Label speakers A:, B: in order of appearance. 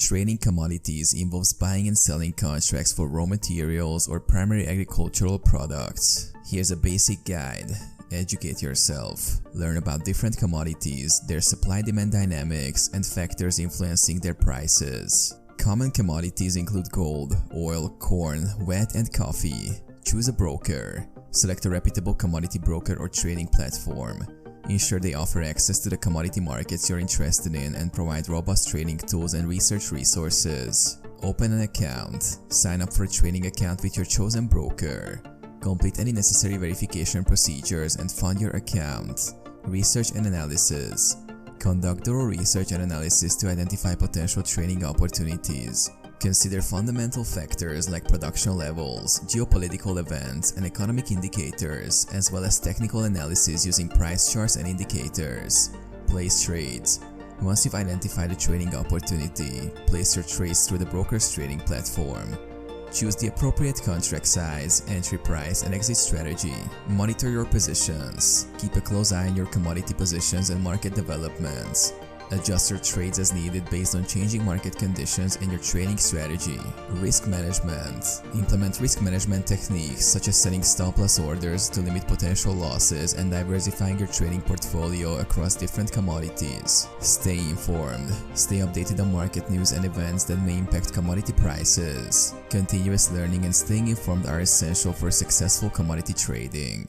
A: Trading commodities involves buying and selling contracts for raw materials or primary agricultural products. Here's a basic guide. Educate yourself. Learn about different commodities, their supply-demand dynamics, and factors influencing their prices. Common commodities include gold, oil, corn, wheat, and coffee. Choose a broker. Select a reputable commodity broker or trading platform. Ensure they offer access to the commodity markets you're interested in and provide robust trading tools and research resources. Open an account. Sign up for a trading account with your chosen broker. Complete any necessary verification procedures and fund your account. Research and analysis. Conduct thorough research and analysis to identify potential trading opportunities. Consider fundamental factors like production levels, geopolitical events, and economic indicators, as well as technical analysis using price charts and indicators. Place trades. Once you've identified a trading opportunity, place your trades through the broker's trading platform. Choose the appropriate contract size, entry price, and exit strategy. Monitor your positions. Keep a close eye on your commodity positions and market developments. Adjust your trades as needed based on changing market conditions and your trading strategy. Risk management. Implement risk management techniques such as setting stop-loss orders to limit potential losses and diversifying your trading portfolio across different commodities. Stay informed. Stay updated on market news and events that may impact commodity prices. Continuous learning and staying informed are essential for successful commodity trading.